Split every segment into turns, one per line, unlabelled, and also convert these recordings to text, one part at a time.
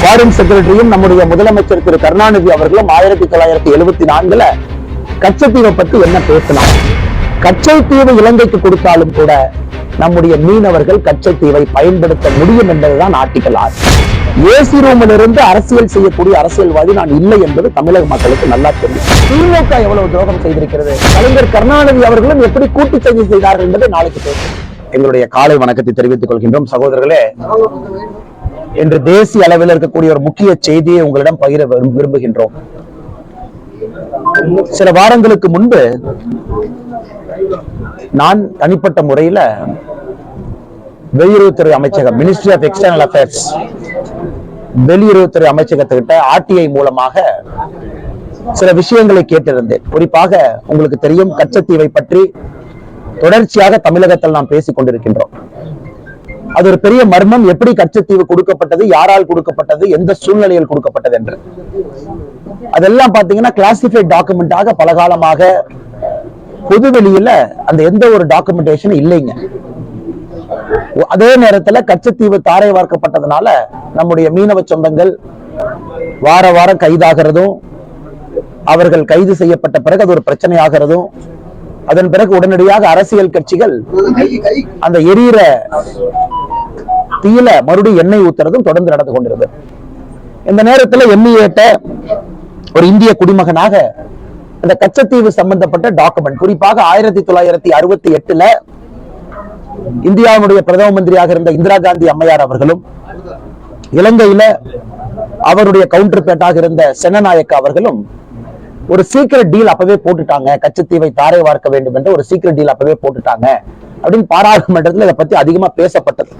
Foreign செக்ரட்டரியும் நம்முடைய முதலமைச்சர் திரு கருணாநிதி அவர்களும் 1974 கச்சத்தீவை பத்தி என்ன பேசினாங்க? கச்சத்தீவு இலங்கைக்கு கொடுத்தாலும் கூட நம்முடைய மீனவர்கள் கச்சத்தீவை பயன்படுத்த முடியும் என்பதுதான் ஆர்டிகல் 6. ஏசி ரூமில் இருந்து அரசியல் செய்யக்கூடிய அரசியல்வாதி நான் இல்லை என்பது தமிழக மக்களுக்கு நல்லா தெரியும். திமுக எவ்வளவு துரோகம் செய்திருக்கிறது, கலைஞர் கருணாநிதி அவர்களும் எப்படி கூட்டு செய்தி செய்தார்கள் என்பதை நாளைக்கு பேசும். எங்களுடைய காலை வணக்கத்தை தெரிவித்துக் கொள்கின்றோம். சகோதரர்களே, இன்று தேசிய அளவில் இருக்கக்கூடிய ஒரு முக்கிய செய்தியை உங்களிடம் பகிர விரும்புகின்றோம். சில வாரங்களுக்கு முன்பு நான் தனிப்பட்ட முறையில வெளியுறவுத்துறை அமைச்சகம், மினிஸ்ட்ரி ஆஃப் எக்ஸ்டர்னல் அஃபேர்ஸ், வெளியுறவுத்துறை அமைச்சகத்துக்கிட்ட ஆர்டிஐ மூலமாக சில விஷயங்களை கேட்டிருந்தேன். குறிப்பாக உங்களுக்கு தெரியும், கச்சத்தீவை பற்றி தொடர்ச்சியாக தமிழகத்தில் நாம் பேசிக் கொண்டிருக்கின்றோம். அது ஒரு பெரிய மர்மம். எப்படி கச்சத்தீவு கொடுக்கப்பட்டது, யாரால் கொடுக்கப்பட்டது, எந்த சூழ்நிலையில் கொடுக்கப்பட்டது என்று அதெல்லாம் பாத்தீங்கன்னா கிளாசிஃபைட் டாக்குமெண்டாக பல காலமாக பொதுவெளியில அந்த எந்த ஒரு டாக்குமெண்டேஷன் இல்லைங்க. அதே நேரத்தில் கச்சத்தீவு தாரை வார்க்கப்பட்டதுனால நம்முடைய மீனவ சொந்தங்கள் வார வாரம் கைதாகிறதும், அவர்கள் கைது செய்யப்பட்ட பிறகு அது ஒரு பிரச்சனையாகிறதும், அதன் பிறகு உடனடியாக அரசியல் கட்சிகள் அந்த எரியிற தீயில மறுபடியும் எண்ணெய் ஊத்துறதும் தொடர்ந்து நடந்து கொண்டிருந்தது. இந்த நேரத்தில் எம்இஏட்ட ஒரு இந்திய குடிமகனாக இந்த கச்சத்தீவு சம்பந்தப்பட்ட டாக்குமெண்ட், குறிப்பாக 1968 இந்தியாவுடைய பிரதம மந்திரியாக இருந்த இந்திரா காந்தி அம்மையார் அவர்களும், இலங்கையில அவருடைய கவுண்டர் பேட்டாக இருந்த சென்னநாயக்க அவர்களும் ஒரு சீக்கிரட் டீல் அப்பவே போட்டுட்டாங்க. கச்சத்தீவை தாரை வார்க்க வேண்டும் என்ற ஒரு சீக்கிரட் டீல் அப்பவே போட்டுட்டாங்க அப்படின்னு பாராளுமன்றத்தில் இதை பத்தி அதிகமா பேசப்பட்டது.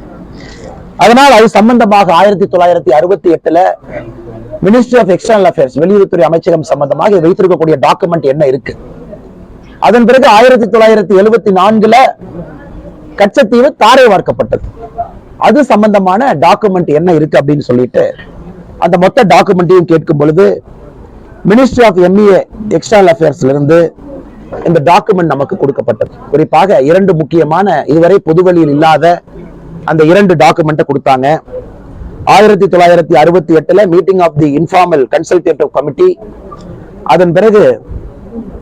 அதனால் அது சம்பந்தமாக 1968 மினிஸ்ட்ரி ஆஃப் எக்ஸ்டர்னல் அஃபேர்ஸ், வெளியுறவுத்துறை அமைச்சகம் சம்பந்தமாக வைத்திருக்கக்கூடிய டாக்குமெண்ட் என்ன இருக்கு. அதன் பிறகு 1974 கச்சத்தீவு தாரை வார்க்கப்பட்டது. அது சம்பந்தமான டாக்குமெண்ட் என்ன இருக்கு அப்படின்னு சொல்லிட்டு அந்த மொத்த டாக்குமெண்ட்டையும் கேட்கும் பொழுது மினிஸ்ட்ரி ஆஃப் எம்இஏ எக்ஸ்டர்னல் அஃபேர்ஸ்ல இருந்து இந்த டாக்குமெண்ட் நமக்கு கொடுக்கப்பட்டது. குறிப்பாக 2 முக்கியமான, இதுவரை பொதுவெளியில் இல்லாத அந்த 2 டாக்குமெண்ட்டை கொடுத்தாங்க. 1968 meeting of the informal consultative committee, அதன் பிறகு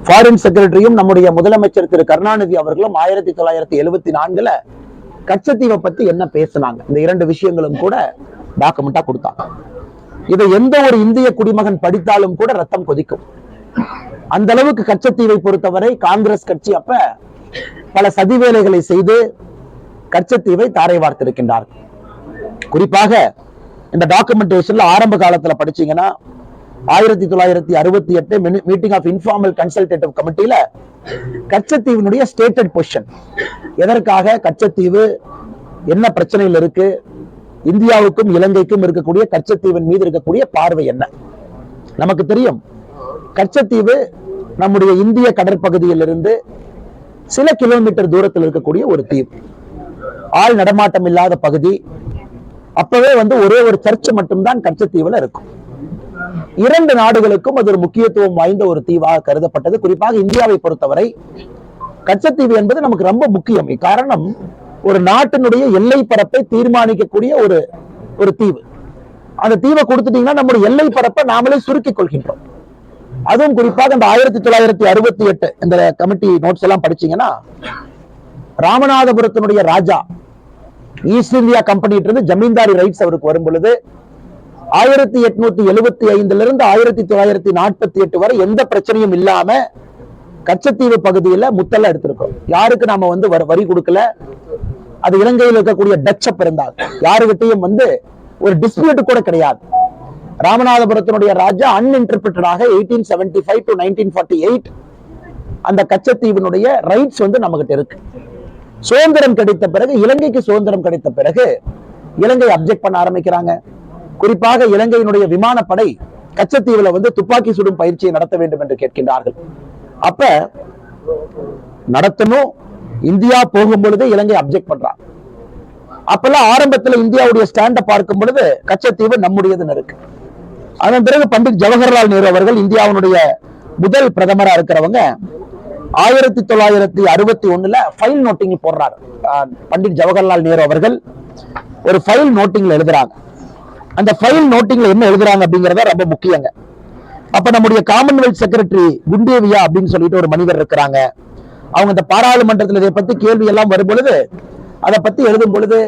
ஃபாரின் செக்ரட்டரியும் நம்முடைய முதலமைச்சர் திரு கருணாநிதி அவர்களும் 1974 கச்சத்தீவை பத்தி என்ன பேசினாங்க, இந்த 2 விஷயங்களும் கூட டாக்குமெண்டா கொடுத்தாங்க. இதை எந்த ஒரு இந்திய குடிமகன் படித்தாலும் கூட ரத்தம் கொதிக்கும். அந்த அளவுக்கு கச்சத்தீவை பொறுத்தவரை காங்கிரஸ் கட்சி அப்ப பல சதி வேலைகளை செய்து கச்சத்தீவை தாரை வார்த்திருக்கின்றார்கள். குறிப்பாக இந்த டாக்குமெண்டேஷன்ல ஆரம்ப காலத்துல படிச்சீங்கன்னா 1968 மீட்டிங் ஆஃப் இன்ஃபார்மல் கன்சல்டேட்டிவ் கமிட்டியில கச்சத்தீவினுடைய ஸ்டேட்டட் பொசிஷன், எதற்காக கச்சத்தீவு, என்ன பிரச்சனையில் இருக்கு, இந்தியாவுக்கும் இலங்கைக்கும் இருக்கக்கூடிய கச்சத்தீவின் மீது இருக்கக்கூடிய பார்வை என்ன. நமக்கு தெரியும், கச்சத்தீவு நம்முடைய இந்திய கடற்பகுதியில் இருந்து சில கிலோமீட்டர் தூரத்தில் இருக்கக்கூடிய ஒரு தீவு, ஆள் நடமாட்டம் இல்லாத பகுதி. அப்பவே ஒரே ஒரு சர்ச் மட்டும்தான் கச்சத்தீவுல இருக்கும். 2 நாடுகளுக்கும் அது ஒரு முக்கியத்துவம் வாய்ந்த ஒரு தீவாக கருதப்பட்டது. குறிப்பாக இந்தியாவை பொறுத்தவரை கச்சத்தீவு என்பது நமக்கு ரொம்ப முக்கியம். காரணம், ஒரு நாட்டினுடைய எல்லை பரப்பை தீர்மானிக்கக்கூடிய ஒரு தீவு. அந்த தீவை கொடுத்துட்டீங்கன்னா நம்முடைய எல்லை பரப்பை நாமளே சுருக்கிக் கொள்கின்றோம். அதுவும் குறிப்பாக இந்த 1968 இந்த கமிட்டி நோட்ஸ் எல்லாம் படிச்சீங்கன்னா, ராமநாதபுரத்தினுடைய ராஜா ஈஸ்ட் இந்தியா கம்பெனி இருந்து ஜமீன்தாரி ரைட்ஸ் அவருக்கு வரும் பொழுது 1875 இருந்து 1948 வரை எந்த பிரச்சனையும் இல்லாம கச்சத்தீவு பகுதியில முத்தல்ல எடுத்திருக்கோம். யாருக்கு நாம வரி கொடுக்கல. அது இலங்கையில் இருக்கக்கூடிய டச் இருந்தால் யாருகிட்டையும் ஒரு டிஸ்பியூட் கூட கிடையாது. ராமநாதபுரத்தினுடைய ராஜா அன்இன்டர்பிரட்டடாக 1875 to 1948 அந்த கச்சத்தீவினுடைய ரைட்ஸ் நம்ம கிட்ட இருக்கு. சுதந்திரம் கிடைத்த பிறகு, இலங்கைக்கு சுதந்திரம் கிடைத்த பிறகு இலங்கை அப்ஜெக்ட் பண்ண ஆரம்பிக்கிறாங்க. குறிப்பாக இலங்கையினுடைய விமானப்படை கச்சத்தீவுல துப்பாக்கி சுடும் பயிற்சியை நடத்த வேண்டும் என்று கேட்கின்றார்கள். அப்ப நடத்தணும், இந்தியா போகும் பொழுது இலங்கை அப்ஜெக்ட் பண்றாங்க. அப்பெல்லாம் ஆரம்பத்தில் இந்தியாவுடைய ஸ்டாண்ட பார்க்கும் பொழுது கச்சத்தீவு நம்முடையதுன்னு இருக்கு. அதன் பிறகு பண்டிட் ஜவஹர்லால் நேரு அவர்கள், இந்தியாவுடைய முதல் பிரதமரா இருக்கிறவங்க, 1961 ஃபைல் நோட்டிங் போடுறாரு. பண்டிட் ஜவஹர்லால் நேரு அவர்கள் ஒரு ஃபைல் நோட்டிங்ல எழுதுறாங்க, அந்த ஃபைல் நோட்டிங்ல என்ன எழுதுறாங்க அப்படிங்கறத ரொம்ப முக்கியங்க. அப்ப நம்முடைய காமன்வெல்த் செக்ரட்டரி குண்டேவியா அப்படின்னு சொல்லிட்டு ஒரு மனிதர் இருக்கிறாங்க. அவங்க இந்த பாராளுமன்றத்தில் இதை பத்தி கேள்வி எல்லாம் வரும் பொழுது அதை பத்தி எழுதும் பொழுது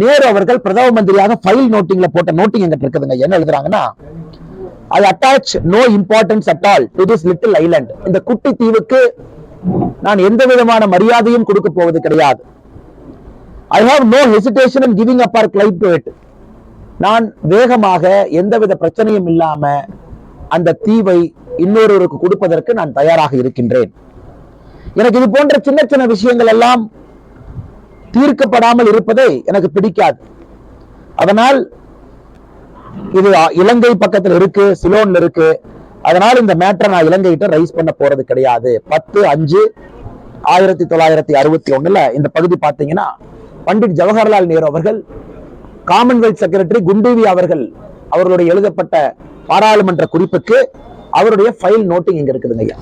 நேரு அவர்கள் பிரதம மந்திரியாக ஃபைல் நோட்டிங்ல போட்ட நோட்டிங் எங்கிட்ட இருக்குதுங்க. என்ன எழுதுறாங்கன்னா, I attach no importance at all to this little island. இந்த குட்டி தீவுக்கு நான் எந்த விதமான மரியாதையும் கொடுக்க போவது கிடையாது. I have no hesitation in giving up our claim to it. நான் வேகமாக எந்தவித பிரச்சனையும் இல்லாம அந்த தீவை இன்னொருவருக்கு கொடுப்பதற்கு நான் தயாராக இருக்கின்றேன். எனக்கு இது போன்ற சின்ன சின்ன விஷயங்கள் எல்லாம் தீர்க்கப்படாமல் இருப்பதை எனக்கு பிடிக்காது. அதனால் இது இலங்கை பக்கத்தில் இருக்கு, சிலோன்ல இருக்கு. அதனால இந்த மேட்டரை நான் இலங்கைகிட்ட ரைஸ் பண்ண போறது கிடையாது. 10/5/1961 இந்த பகுதி பாத்தீங்கன்னா பண்டிட் ஜவஹர்லால் நேரு அவர்கள் காமன்வெல்த் செக்ரட்டரி குண்டேவி அவர்களுடைய எழுதப்பட்ட பாராளுமன்ற குறிப்புக்கு அவருடைய ஃபைல் நோட்டிங் இங்க இருக்குதுங்க ஐயா.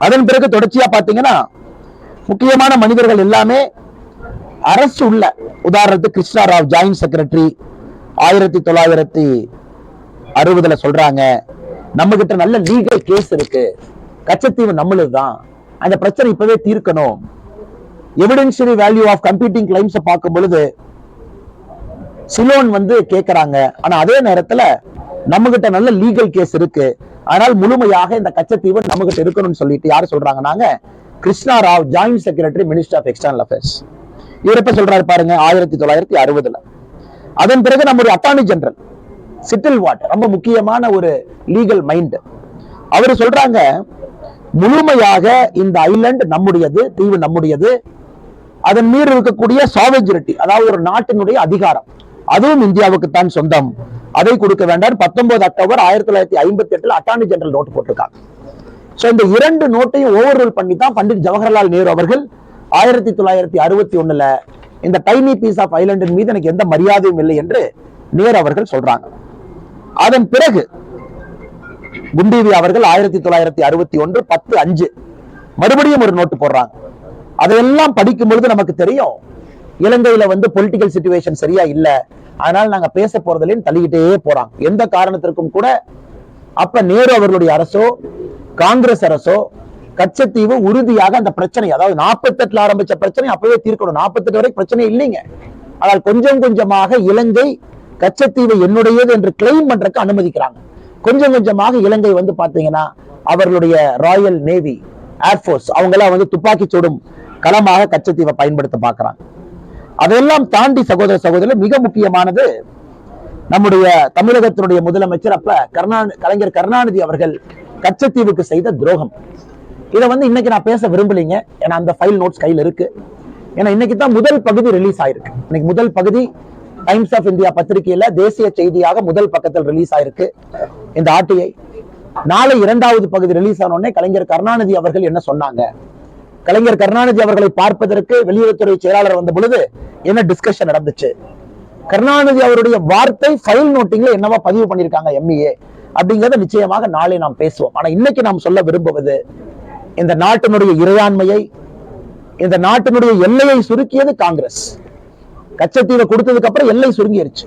அதன் பிறகு தொடர்ச்சியா பாத்தீங்கன்னா முக்கியமான மனிதர்கள் எல்லாமே அரசு உள்ள, உதாரணத்துக்கு கிருஷ்ணா ராவ் ஜாயின்ட் செக்ரட்டரி 1960 சொல்றாங்க, நம்ம கிட்ட நல்ல லீகல் கேஸ் இருக்கு, கச்சத்தீவு நம்மளுதுதான், அந்த பிரச்சனை இப்பவே தீர்க்கணும். Evidentiary value of competing claims பார்க்கும் பொழுது சிலோன் கேட்கறாங்க. ஆனா அதே நேரத்துல நம்ம கிட்ட நல்ல லீகல் கேஸ் இருக்கு, ஆனால் முழுமையாக இந்த கச்சத்தீவு நம்ம கிட்ட இருக்கணும்னு சொல்லிட்டு யாரு சொல்றாங்க? நாங்க Krishna Rao joint secretary minister of external affairs. இவர் எப்ப சொல்றாரு பாருங்க, 1960. அதன் பிறகு நம்முடைய அட்டார்னி ஜெனரல் சிட்டில் வாட், ரொம்ப முக்கியமான ஒரு லீகல் மைண்ட், அவர் சொல்றாங்க முழுமையாக இந்த ஐலண்ட் நம்முடையது, தீவு நம்முடையது, அதன் மீது இருக்கக்கூடிய சாவேஜரிட்டி, அதாவது ஒரு நாட்டினுடைய அதிகாரம், அதுவும் இந்தியாவுக்கு தான் சொந்தம், அதை கொடுக்க வேண்டாம். 19 அக்டோபர் 1958 அட்டார்னி ஜெனரல் நோட் போட்டிருக்காங்க. சோ இந்த இரண்டு நோட்டையும் ஓவர் ரூல் பண்ணி தான் பண்டிட் ஜவஹர்லால் நேரு அவர்கள் 1961 இந்த டைனி பீஸ் ஆஃப் ஐலண்டின் மீது எனக்கு எந்த மரியாதையும் இல்லை என்று நேரு அவர்கள் சொல்றாங்க. அதன் பிறகு குண்டேவி அவர்கள் 1961 10/5 மறுபடியும் ஒரு நோட்டு போடுறாங்க. அதையெல்லாம் படிக்கும் பொழுது நமக்கு தெரியும் இலங்கையில பொலிட்டிக்கல் சிச்சுவேஷன் சரியா இல்ல, அதனால நாங்க பேச போறதுலயும் தள்ளிக்கிட்டே போறாங்க. எந்த காரணத்திற்கும் கூட அப்ப நேரு அவர்களுடைய அரசோ காங்கிரஸ் அரசோ கச்சத்தீவு உறுதியாக அந்த பிரச்சனை, அதாவது 48 ஆரம்பிச்ச பிரச்சனை அப்பவே தீர்க்கணும். 48 வரைக்கும் பிரச்சனை இல்லைங்க. ஆனால் கொஞ்சம் கொஞ்சமாக இலங்கை கச்சத்தீவு என்னுடையது என்று கிளைம் பண்றதுக்கு அனுமதிக்கிறாங்க. கொஞ்சம் கொஞ்சமாக இலங்கை பாத்தீங்கன்னா அவர்களுடைய ராயல் நேவி, ஏர்போர்ஸ் அவங்க எல்லாம் துப்பாக்கி சுடும் களமாக கச்சத்தீவை பயன்படுத்த பாக்குறாங்க. அதெல்லாம் தாண்டி சகோதர சகோதரர் மிக முக்கியமானது நம்முடைய தமிழகத்தினுடைய முதலமைச்சர் அப்ப கலைஞர் கருணாநிதி அவர்கள் கச்சத்தீவுக்கு செய்த துரோகம். இதை இன்னைக்கு நான் பேச விரும்பலீங்க, ஏன்னா அந்த ஃபைல் நோட்ஸ் கையில் இருக்கு. ஏன்னா இன்னைக்கு தான் முதல் பகுதி ரிலீஸ் ஆயிருக்கு. இன்னைக்கு முதல் பகுதி டைம்ஸ் ஆஃப் இந்தியா பத்திரிகையில தேசிய செய்தியாக முதல் பக்கத்தில் ரிலீஸ் ஆயிருக்கு இந்த ஆர்டிஐ. நாளை 2வது பகுதி ரிலீஸ் ஆன உடனே கலைஞர் கருணாநிதி அவர்கள் என்ன சொன்னாங்க, கலைஞர் கருணாநிதி அவர்களை பார்ப்பதற்கு வெளியுறவுத்துறை செயலாளர் வந்த பொழுது என்ன டிஸ்கஷன் நடந்துச்சு, கருணாநிதி அவருடைய வார்த்தை ஃபைல் நோட்டிங்ல என்னவா பதிவு பண்ணிருக்காங்க எம்ஏ அப்படிங்கறத நிச்சயமாக நாளை நாம் பேசுவோம். ஆனா இன்னைக்கு நாம் சொல்ல விரும்புவது, இந்த நாட்டினுடைய இறையாண்மையை, இந்த நாட்டினுடைய எல்லையை சுருக்கியது காங்கிரஸ். கச்சத்தீவை கொடுத்ததுக்கு அப்புறம் எல்லை சுருங்கிருச்சு.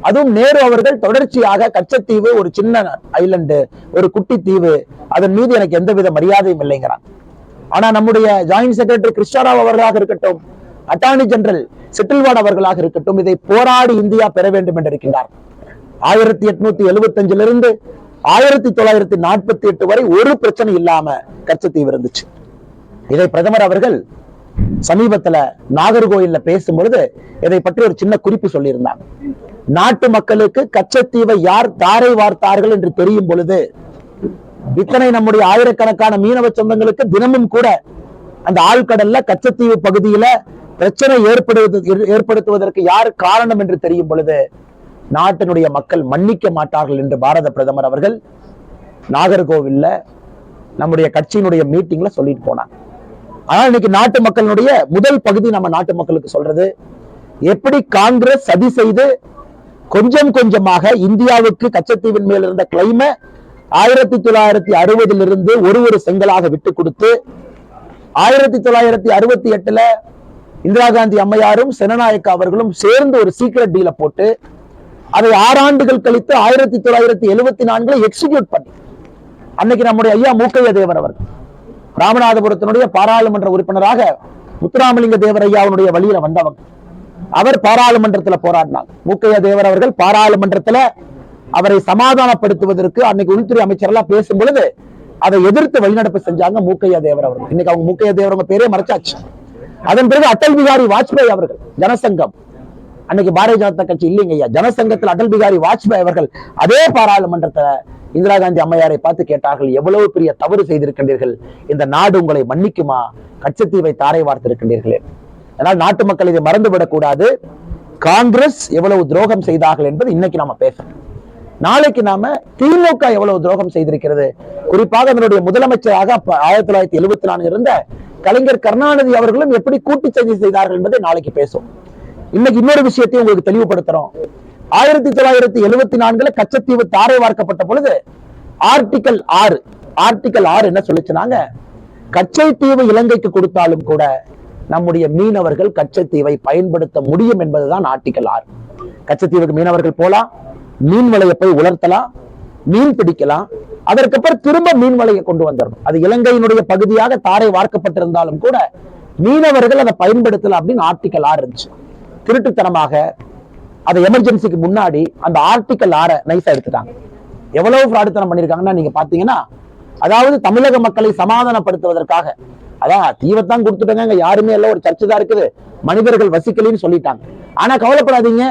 அதுவும் நேரு அவர்கள் தொடர்ச்சியாக கச்சத்தீவு ஒரு சின்ன ஐலண்டு, ஒரு குட்டி தீவு, அதன் மீது எனக்கு எந்தவித மரியாதையும் இல்லைங்கிறான். ஆனா நம்முடைய ஜாயின்ட் செக்ரட்டரி கிருஷ்ணராவ் அவர்களாக இருக்கட்டும், அட்டார்னி ஜெனரல் சிட்டில்வாட் அவர்களாக இருக்கட்டும், இதை போராடி இந்தியா பெற வேண்டும் என்று இருக்கின்றார். 1875 1948 வரை ஒரு பிரச்சனை இல்லாம கச்சத்தீவு இருந்துச்சு. இதை பிரதமர் அவர்கள் சமீபத்துல நாகர்கோயில்ல பேசும்பொழுது இதை பற்றி ஒரு சின்ன குறிப்பு சொல்லி இருந்தாங்க. நாட்டு மக்களுக்கு கச்சத்தீவை யார் தாரை வார்த்தார்கள் என்று தெரியும் பொழுது, இத்தனை நம்முடைய ஆயிரக்கணக்கான மீனவ சொந்தங்களுக்கு தினமும் கூட அந்த ஆழ்கடல்ல கச்சத்தீவு பகுதியில பிரச்சனை ஏற்படுத்துவதற்கு யார் காரணம் என்று தெரியும் பொழுது நாட்டினுடைய மக்கள் மன்னிக்க மாட்டார்கள் என்று பாரத பிரதமர் அவர்கள் நாகர்கோவில்ல நம்முடைய கட்சியினுடைய மீட்டிங்ல சொல்லிட்டு போனாங்க. ஆனால் இன்னைக்கு நாட்டு மக்களுடைய முதல் பகுதி நம்ம நாட்டு மக்களுக்கு சொல்றது, எப்படி காங்கிரஸ் சதி செய்து கொஞ்சம் கொஞ்சமாக இந்தியாவுக்கு கச்சத்தீவின் மேல் இருந்த கிளைம 1960 ஒரு செங்கலாக விட்டு கொடுத்து 1968 இந்திரா காந்தி அம்மையாரும் செனநாயக்கா அவர்களும் சேர்ந்து ஒரு சீக்ரெட் டீல போட்டு அதை 6 ஆண்டுகள் கழித்து 1974 எக்ஸிக்யூட் பண்ணி அன்னைக்கு நம்முடைய ஐயா மூக்கைய தேவர் அவர்கள் ராமநாதபுரத்தினுடைய பாராளுமன்ற உறுப்பினராக முத்துராமலிங்க தேவர் ஐயாவுடைய வழியில வந்தவங்க. அவர் பாராளுமன்றத்தில் போராடினார். மூக்கைய தேவர் அவர்கள் பாராளுமன்றத்தில் அவரை சமாதானப்படுத்துவதற்கு அன்னைக்கு உள்துறை அமைச்சர் எல்லாம் பேசும் பொழுது அதை எதிர்த்து வெளிநடப்பு செஞ்சாங்க மூக்கையா தேவர் அவர்கள். இன்னைக்கு அவங்க மூக்கையா தேவர் பேரே மறைச்சாச்சு. அதன் பிறகு அடல் பிகாரி வாஜ்பாய் அவர்கள் ஜனசங்கம், அன்னைக்கு பாரதிய ஜனதா கட்சி இல்லைங்க ஐயா, ஜனசங்கத்தில் அடல் பிகாரி வாஜ்பாய் அவர்கள் அதே பாராளுமன்றத்தில் இந்திரா காந்தி அம்மையாரை பார்த்து கேட்டார்கள், எவ்வளவு பெரிய தவறு செய்திருக்கின்றீர்கள், இந்த நாடு உங்களை மன்னிக்குமா, கச்சத்தீவை தாரை வார்த்திருக்கின்றீர்களே. அதனால் நாட்டு மக்கள் இதை மறந்துவிடக் கூடாது. காங்கிரஸ் எவ்வளவு துரோகம் செய்தார்கள் என்பது இன்னைக்கு நாம பேசணும். நாளைக்கு நாம திமுக எவ்வளவு துரோகம் செய்திருக்கிறது, குறிப்பாக அதனுடைய முதலமைச்சராக 1974 இருந்த கலைஞர் கருணாநிதி அவர்களும் எப்படி கூட்டு சதி செய்தார்கள் என்பதை நாளைக்கு பேசும். இன்னைக்கு இன்னொரு விஷயத்தையும் உங்களுக்கு தெளிவுபடுத்துறோம். 1974 கச்சத்தீவு தாரை வார்க்கப்பட்ட பொழுது ஆர்டிகல் 6 என்ன சொல்லிச்சுனாங்க, கச்சத்தீவு இலங்கைக்கு கொடுத்தாலும் கூட நம்முடைய மீனவர்கள் கச்சத்தீவை பயன்படுத்த முடியும் என்பதுதான் ஆர்டிகல் 6. கச்சத்தீவுக்கு மீனவர்கள் போலாம், மீன் வலையை போய் உலர்த்தலாம், மீன் பிடிக்கலாம், அதற்கப்புறம் திரும்ப மீன் வலையை கொண்டு வந்துடணும். அது இலங்கையினுடைய பகுதியாக தாரை வார்க்கப்பட்டிருந்தாலும் கூட மீனவர்கள் அதை பயன்படுத்தலாம் அப்படின்னு ஆர்டிகல் 6 இருந்துச்சு. திருட்டுத்தனமாக அதை எமர்ஜென்சிக்கு முன்னாடி அந்த ஆர்டிகல் 6 நைஸா எடுத்துட்டாங்க. எவ்வளவு ஃப்ராடுத்தனம் பண்ணிருக்காங்கன்னா நீங்க பாத்தீங்கன்னா, அதாவது தமிழக மக்களை சமாதானப்படுத்துவதற்காக, அதான் தீவத்தான் கொடுத்துட்டாங்க, யாருமே எல்லாம் ஒரு சர்ச்சை தான் இருக்குது, மனிதர்கள் வசிக்கலின்னு சொல்லிட்டாங்க. ஆனா கவலைப்படாதீங்க,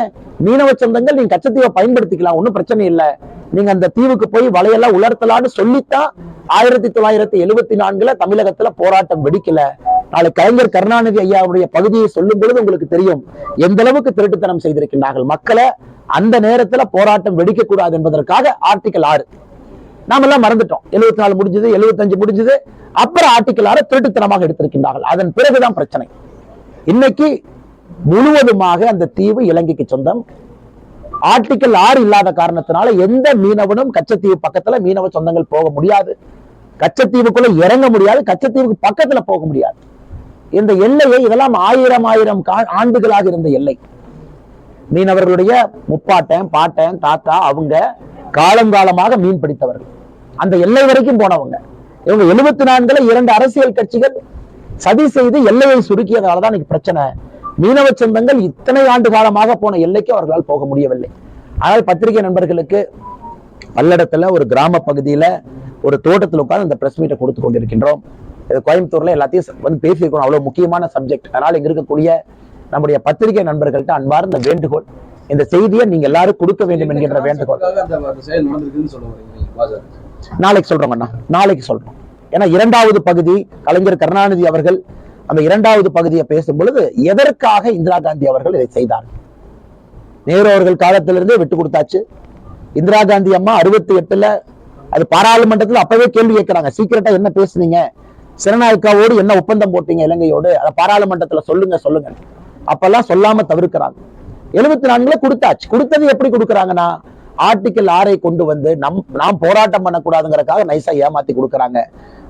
மீனவ சொந்தங்கள் நீங்க கச்சத்தீவை பயன்படுத்திக்கலாம், ஒன்னும் பிரச்சனை இல்லை, நீங்க அந்த தீவுக்கு போய் வலையெல்லாம் உலர்த்தலான்னு சொல்லித்தான் 1974 தமிழகத்துல போராட்டம் வெடிக்கல. நாளை கலைஞர் கருணாநிதி ஐயாவுடைய பகுதியை சொல்லும் பொழுது உங்களுக்கு தெரியும் எந்த அளவுக்கு திருட்டுத்தனம் செய்திருக்கின்றார்கள். மக்களை அந்த நேரத்துல போராட்டம் வெடிக்க கூடாது என்பதற்காக ஆர்டிகல் 6 நாம எல்லாம் மறந்துட்டோம். 74 முடிஞ்சது, 75 முடிஞ்சது, அப்புறம் ஆர்டிகல் 6 திருட்டுத்தனமாக எடுத்திருக்கின்றார்கள். அதன் பிறகுதான் பிரச்சனை. இன்னைக்கு முழுவதுமாக அந்த தீவு இலங்கைக்கு சொந்தம். ஆர்டிகல் 6 இல்லாத காரணத்தினால எந்த மீனவனும் கச்சத்தீவு பக்கத்துல மீனவ சொந்தங்கள் போக முடியாது, கச்சத்தீவுக்குள்ள இறங்க முடியாது, கச்சத்தீவுக்கு பக்கத்துல போக முடியாது. இந்த எல்லையை, இதெல்லாம் ஆயிரம் ஆண்டுகளாக இருந்த எல்லை. மீனவர்களுடைய முப்பாட்டன், பாட்டன், தாத்தா அவங்க காலங்காலமாக மீன் பிடித்தவர்கள், அந்த எல்லை வரைக்கும் போனவங்க. இவங்க 74 2 அரசியல் கட்சிகள் சதி செய்து எல்லையை சுருக்கியதாலதான் இன்னைக்கு பிரச்சனை. மீனவ சொந்தங்கள் இத்தனை ஆண்டு காலமாக போன எல்லைக்கு அவர்களால் போக முடியவில்லை. ஆனால் பத்திரிகை நண்பர்களுக்கு பல்லடத்துல ஒரு கிராம பகுதியில ஒரு தோட்டத்தில் உட்கார்ந்து இந்த பிரஸ் மீட்டை கொடுத்து கொண்டிருக்கின்றோம். கோயம்புத்தூர்ல எல்லாத்தையும் வந்து பேசியிருக்கணும், அவ்வளவு முக்கியமான சப்ஜெக்ட். அதனால இங்க இருக்கக்கூடிய நம்முடைய பத்திரிகை நண்பர்கள்ட்ட அன்பார்ந்த வேண்டுகோள், இந்த செய்தியை நீங்க எல்லாரும் கொடுக்க வேண்டும் என்கின்ற வேண்டுகோள். நாளைக்கு சொல்றோம் அண்ணா, நாளைக்கு சொல்றோம். ஏன்னா 2வது பகுதி கலைஞர் கருணாநிதி அவர்கள் அந்த 2வது பகுதியை பேசும் பொழுது எதற்காக இந்திரா காந்தி அவர்கள் இதை செய்தார். நேரு அவர்கள் காலத்திலிருந்தே விட்டு கொடுத்தாச்சு. இந்திரா காந்தி அம்மா 68 அது பாராளுமன்றத்தில் அப்பவே கேள்வி கேட்கிறாங்க, சீக்கிரட்டா என்ன பேசுனீங்க, சிறநாயக்காவோடு என்ன ஒப்பந்தம் போட்டீங்க இலங்கையோடு, அதை பாராளுமன்றத்துல சொல்லுங்க. அப்பெல்லாம் சொல்லாம தவிர்க்கிறாங்க. 74 கொடுத்தாச்சு. கொடுத்தது எப்படி கொடுக்குறாங்கன்னா, ஆர்டிகல் 6 கொண்டு வந்து நாம் போராட்டம் பண்ணக்கூடாதுங்கிறதுக்காக நைஸா ஏமாத்தி கொடுக்குறாங்க.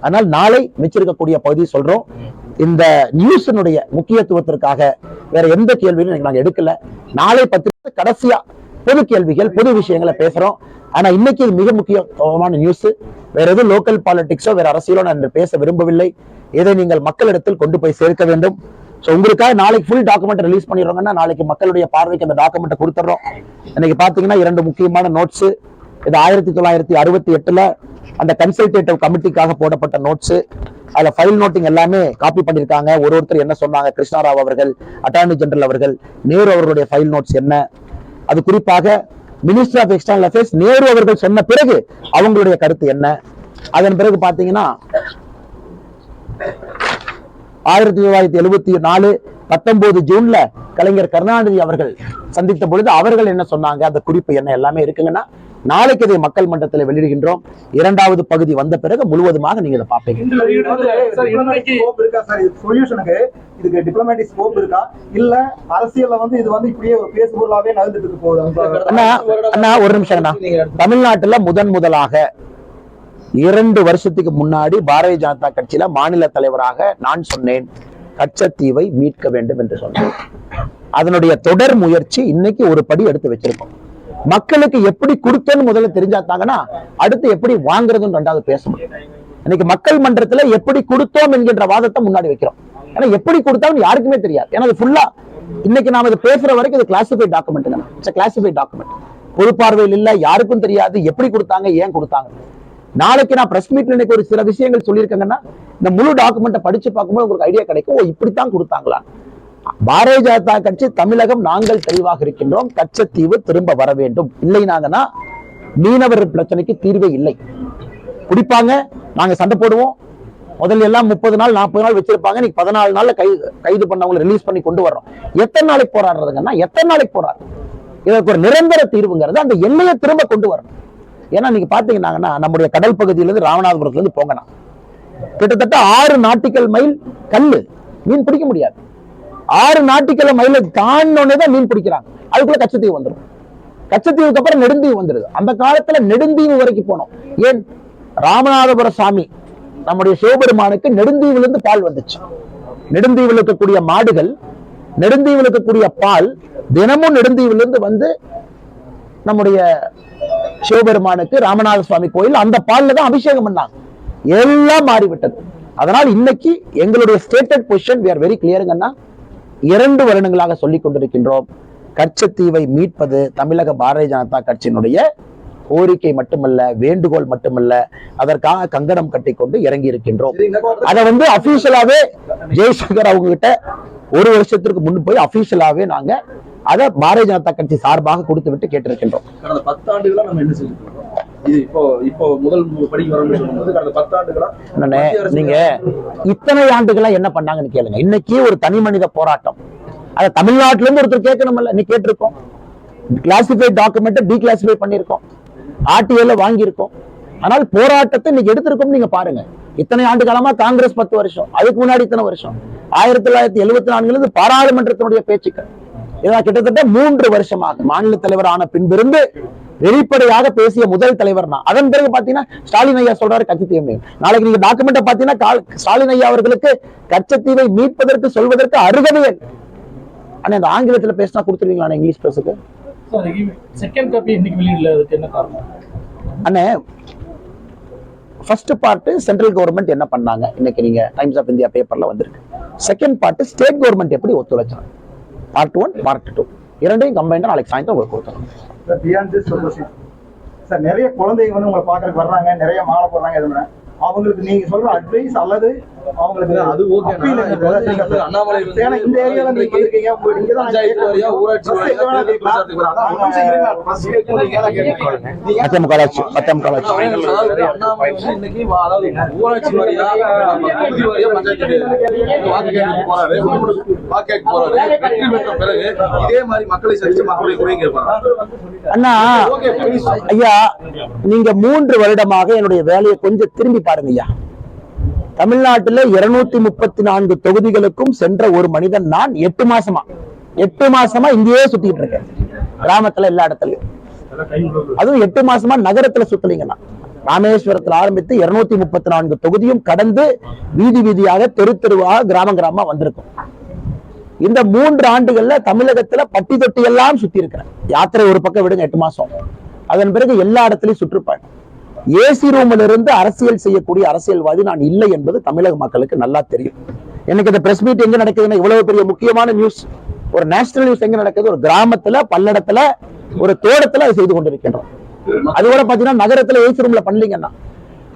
ஆனால் நாளை மிச்சிருக்கக்கூடிய பகுதி சொல்றோம். இந்த நியூஸினுடைய முக்கியத்துவத்திற்காக வேற எந்த கேள்வியும் நாங்க எடுக்கல. நாளை 10 கடைசியா பொது கேள்விகள், பொது விஷயங்களை பேசுறோம். ஆனா இன்னைக்கு இது மிக முக்கியமான நியூஸ். வேற எதுவும் லோக்கல் பாலிடிக்ஸோ வேற அரசியலோ நான் பேச விரும்பவில்லை. இதை நீங்கள் மக்களிடத்தில் கொண்டு போய் சேர்க்க வேண்டும். உங்களுக்காக நாளைக்கு ஃபுல் டாக்குமெண்ட் ரிலீஸ் பண்ணிடுறோங்கன்னா நாளைக்கு மக்களுடைய பார்வைக்கு அந்த டாக்குமெண்ட் கொடுத்துறோம். இன்னைக்கு பாத்தீங்கன்னா 2 முக்கியமான நோட்ஸ். இது 1968 அந்த கன்சல்டேட்டிவ் கமிட்டிக்காக போடப்பட்ட நோட்ஸ். அதுல ஃபைல் நோட்டிங் எல்லாமே காப்பி பண்ணிருக்காங்க. ஒருத்தர் என்ன சொன்னாங்க, கிருஷ்ணாராவ் அவர்கள், அட்டார்னி ஜெனரல் அவர்கள், நேரு அவர்களுடைய ஃபைல் நோட்ஸ் என்ன, அது குறிப்பாக minister of external affairs Nehru அவர்கள் சொன்ன பிறகு அவங்களுடைய கருத்து என்ன. அதன் பிறகு பாத்தீங்கன்னா 1974 19 ஜூன்ல கலைஞர் கருணாநிதி அவர்கள் சந்தித்த பொழுது அவர்கள் என்ன சொன்னாங்க, அந்த குறிப்பு என்ன, எல்லாமே இருக்குங்கன்னா நாளைக்கு இதை மக்கள் மன்றத்தில் வெளியிடுகின்றோம். 2வது பகுதி வந்த பிறகு முழுவதுமாக நீங்க இதை பார்ப்பீங்க. இதுக்கு டிப்ளமேட்டிக் ஸ்கோப் இருக்கா, இல்ல அரசியல்ல வந்து இது வந்து இப்படியே ஒரு பேசுபொருளாவே நகர்ந்துட்டு போகுது? அண்ணா ஒரு நிமிஷம் அண்ணா. தமிழ்நாட்டுல முதலாக 2 வருஷத்துக்கு முன்னாடி பாரதிய ஜனதா கட்சியில மாநில தலைவராக நான் சொன்னேன், கச்சத்தீவை மீட்க வேண்டும் என்று சொன்னேன். அதனுடைய தொடர் முயற்சி இன்னைக்கு ஒரு படி எடுத்து வச்சிருக்கோம். மக்களுக்கு எப்படி கொடுத்தோன்னு முதல்ல தெரிஞ்சாத்தாங்கன்னா அடுத்து எப்படி வாங்குறதுன்னு ரெண்டாவது பேச முடியும். இன்னைக்கு மக்கள் மன்றத்துல எப்படி கொடுத்தோம் என்கின்ற வாதத்தை முன்னாடி வைக்கிறோம். ஏன்னா எப்படி கொடுத்தாலும் யாருக்குமே தெரியாது. ஏன்னா அது ஃபுல்லா இன்னைக்கு நாம இது பேசுற வரைக்கும் இது கிளாசிஃபைட் டாக்குமெண்ட். கிளாசிஃபைட் டாக்குமெண்ட் பொது பார்வையில் இல்ல, யாருக்கும் தெரியாது எப்படி கொடுத்தாங்க, ஏன் கொடுத்தாங்க. நாளைக்கு நான் பிரஸ் மீட்ல இன்னைக்கு ஒரு சில விஷயங்கள் சொல்லியிருக்கேங்கன்னா இந்த முழு டாக்குமெண்ட்டை படிச்சு பார்க்கும்போது உங்களுக்கு ஐடியா கிடைக்கும், ஓ இப்படித்தான் கொடுத்தாங்களா. பாரதிய ஜனதா கட்சி தமிழகம் நாங்கள் தெளிவாக இருக்கின்றோம், கச்சத்தீவு திரும்ப வர வேண்டும். இல்லைனாங்கன்னா மீனவர் பிரச்சனைக்கு தீர்வே இல்லை. குடிப்பாங்க, நாங்க சண்டை போடுவோம். முதல்ல எல்லாம் 30 நாள் 40 நாள் வச்சிருப்பாங்க, இன்னைக்கு 14 நாள்ல கைது பண்ணவங்களை ரிலீஸ் பண்ணி கொண்டு வர்றோம். எத்தனை நாளைக்கு போராடுறதுங்கன்னா எத்தனை நாளைக்கு போராடுறது. இதற்கு ஒரு நிரந்தர தீர்வுங்கிறது அந்த எல்லையை திரும்ப கொண்டு வரணும். ஏன்னா நீங்க பாத்தீங்கன்னா நம்முடைய கடல் பகுதியிலிருந்து ராமநாதபுரத்துல இருந்து போங்கண்ணா கிட்டத்தட்ட 6 நாட்டிக்கல் மைல் கல்லு, மீன் பிடிக்க முடியாது. 6 நாட்டிக்கல் மைல தாண்டோன்னே தான் மீன் பிடிக்கிறாங்க. அதுக்குள்ள கச்சத்தீவு வந்துடும். கச்சத்தீவுக்கு அப்புறம் நெடுந்தீவு வந்துடுது. அந்த காலத்துல நெடுந்தீவு வரைக்கும் போனோம். ஏன் ராமநாதபுர சாமி நம்முடைய சிவபெருமானுக்கு நெடுந்தீவுல இருந்து பால் வந்துச்சு. நெடுந்தீவில் இருக்கக்கூடிய மாடுகள், நெடுந்தீவில் இருக்கக்கூடிய பால் தினமும் நெடுந்தீவுல இருந்து வந்து நம்முடைய சிவபெருமானுக்கு ராமநாத சுவாமி கோயில் அந்த பால்ல தான் அபிஷேகம் பண்ணாங்க. எல்லாம் மாறிவிட்டது. அதனால் இன்னைக்கு எங்களுடைய stated position we are very clearங்கன்னா 2 வருடங்களாக சொல்லிக் கொண்டிருக்கின்றோம். கச்சத்தீவை மீட்பது தமிழக பாரதிய ஜனதா கட்சியினுடைய கோரிக்கை மட்டுமல்ல, வேண்டுகோள் மட்டுமல்ல, அதற்காக கங்கணம் கட்டிக்கொண்டு இறங்கி இருக்கின்றோம். அதை அபிஷியலாவே ஜெய்சங்கர் அவங்க கிட்ட 1 வருஷத்திற்கு முன்பு போய் அபிஷியலாவே நாங்க அதை பாரதிய ஜனதா கட்சி சார்பாக கொடுத்து விட்டு கேட்டிருக்கின்றோம்.
கடந்த 10 ஆண்டுகளா நம்ம என்ன செஞ்சிருக்கோம்? இது இப்போ முதல் படி வரும்போது கடந்த 10 ஆண்டுகளா
நீங்க இத்தனை ஆண்டுகளா என்ன பண்ணாங்கன்னு கேளுங்க. இன்னைக்கு ஒரு தனி மனித போராட்டம். அதை தமிழ்நாட்டில இருந்து ஒருத்தர் கேட்கணும்ல, நீ கேட்டிருக்கோம். கிளாசிஃபைட் டாக்குமெண்ட் டீகிளாசிஃபை பண்ணிருக்கோம், ஆர்டிஐல வாங்கியிருக்கோம். ஆனால் போராட்டத்தை இன்னைக்கு எடுத்திருக்கோம். நீங்க பாருங்க, இத்தனை ஆண்டு காலமா காங்கிரஸ் 10 வருஷம், அதுக்கு முன்னாடி இத்தனை வருஷம் 1974 பாராளுமன்றத்தினுடைய பேச்சுக்கள், இதான் கிட்டத்தட்ட 3 வருஷமாக மாநில தலைவர் ஆன பின்பிருந்து வெளிப்படையாக பேசிய முதல் தலைவர் தான். அதன் பிறகு பாத்தீங்கன்னா ஸ்டாலின் ஐயா சொல்றாரு கச்சத்தீவு. நாளைக்கு நீங்க டாக்குமெண்ட்டை பாத்தீங்கன்னா ஸ்டாலின் ஐயா அவர்களுக்கு கச்சத்தீவை மீட்பதற்கு சொல்வதற்கு அருகதையே. ஆனா இந்த ஆங்கிலத்துல பேசினா கொடுத்துருவீங்களா இங்கிலீஷ் பேசுக்கு? அண்ணே ஃபர்ஸ்ட் பார்ட் சென்ட்ரல் கவர்மெண்ட் என்ன பண்ணாங்க, இன்னைக்கு நீங்க டைம்ஸ் ஆஃப் இந்தியா பேப்பர்ல வந்திருக்கு. செகண்ட் பார்ட் ஸ்டேட் கவர்மெண்ட் எப்படி ஒத்துழைச்சாங்க. பார்ட் 1 பார்ட் 2 இரண்டையும் கம்பைண்டா நாளைக்கு சாயந்தரம் உங்களுக்கு கொடுத்துருவோம்.
சார் நிறைய குழந்தைங்க உங்களை பாக்குறதுக்கு வர்றாங்க, நிறைய மாலை போடுறாங்க. எதுனா அவங்களுக்கு நீங்க சொல்ற அட்வைஸ் அல்லது அவங்களுக்கு
அது ஓகே. அண்ணாமலை
இந்த ஏரியால நீங்க இருக்கீங்க, நீங்க தான் ஊராட்சி இன்னைக்கு அதாவது ஊராட்சி வாரியா பகுதி வாரியா பஞ்சாயத்து போறாரு, போறாரு. வெற்றி பெற்ற பிறகு இதே மாதிரி மக்களை சந்திச்சு மக்களை குறை கேட்பாங்க.
அண்ணா ஐயா, நீங்க 3 வருடமாக என்னுடைய வேலையை கொஞ்சம் திரும்பி பாருங்க ஐயா. தமிழ்நாட்டில் 234 தொகுதிகளுக்கும் சென்ற ஒரு மனிதன் நான் 8 மாசமா இங்கேயே சுத்திட்டு இருக்கேன். கிராமத்துல எல்லா இடத்துலயும், அதுவும் 8 மாசமா நகரத்துல சுத்தலீங்கன்னா. ராமேஸ்வரத்தில் ஆரம்பித்து 234 தொகுதியும் கடந்து வீதி வீதியாக தெரு தெருவாக கிராமமா வந்திருக்கும். இந்த 3 ஆண்டுகள்ல தமிழகத்துல பட்டி தொட்டி எல்லாம் சுத்தி இருக்கிறேன். யாத்திரை ஒரு பக்கம் விடுங்க, 8 மாசம். அதன் பிறகு எல்லா இடத்துலயும் சுற்றுப்பயணம். ஏசி ரூம்ல இருந்து அரசியல் செய்யக்கூடிய அரசியல்வாதி நான் இல்லை என்பது தமிழக மக்களுக்கு நல்லா தெரியும். எனக்கு இந்த பிரஸ் மீட் எங்க நடக்குதுன்னா, இவ்வளவு பெரிய முக்கியமான நியூஸ், ஒரு நேஷனல் நியூஸ் எங்க நடக்குது, ஒரு கிராமத்துல, பல்லடத்துல, ஒரு தோட்டத்துல அதை செய்து கொண்டிருக்கின்றோம். அது கூட பாத்தீங்கன்னா நகரத்துல ஏசி ரூம்ல பண்ணலீங்கன்னா.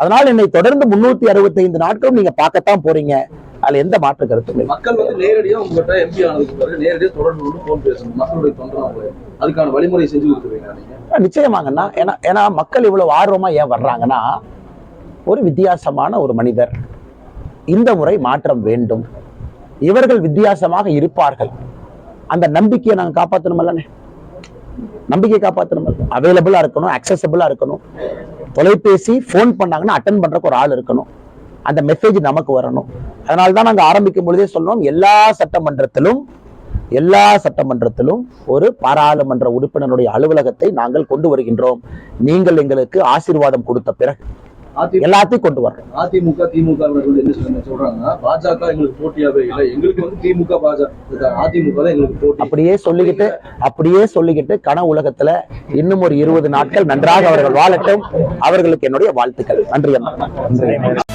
அதனால என்னை தொடர்ந்து 365 நாட்களும் நீங்க பார்க்கத்தான் போறீங்க. அதுல எந்த மாற்று கருத்து?
மக்கள் நேரடியா உங்கள்கிட்ட எம்பி ஆனதுக்கு பிறகு நேரடியா தொடர்பு போன் பேசணும், மக்களுடைய தொண்டர்கள் அதுக்கான வழிமுறை செஞ்சு கொடுத்துருவீங்க நீங்க?
நிச்சயமாங்கண்ணா. ஏன்னா மக்கள் இவ்வளவு ஆர்வமா ஏன் வர்றாங்கன்னா, ஒரு வித்தியாசமான ஒரு மனிதர், இந்த முறை மாற்றம் வேண்டும், இவர்கள் வித்தியாசமாக இருப்பார்கள், அந்த நம்பிக்கையை நாங்க காப்பாற்றணுமல்லண்ணே. நம்பிக்கை காப்பாற்றணும், அவைலபிளா இருக்கணும், அக்சசபிளா இருக்கணும். தொலைபேசி போன் பண்ணாங்கன்னா அட்டன் பண்றதுக்கு ஒரு ஆள் இருக்கணும், அந்த மெசேஜ் நமக்கு வரணும். அதனால்தான் நாங்க ஆரம்பிக்கும் பொழுதே சொன்னோம், எல்லா சட்டமன்றத்திலும் ஒரு பாராளுமன்ற உறுப்பினருடைய அலுவலகத்தை நாங்கள் கொண்டு வருகின்றோம். நீங்கள் எங்களுக்கு ஆசீர்வாதம் கொடுத்த பிறகு எல்லாத்தையும் கொண்டு வர்றோம்.
அதிமுக திமுக என்ன சொல்றாங்கன்னா பாஜக எங்களுக்கு போட்டியாவே இல்லை, எங்களுக்கு வந்து திமுக பாஜக அதிமுக தான் எங்களுக்கு போட்டி.
அப்படியே சொல்லிக்கிட்டு கன உலகத்துல இன்னும் ஒரு 20 நாட்கள் நன்றாக அவர்கள் வாழட்டும். அவர்களுக்கு என்னுடைய வாழ்த்துக்கள். நன்றி.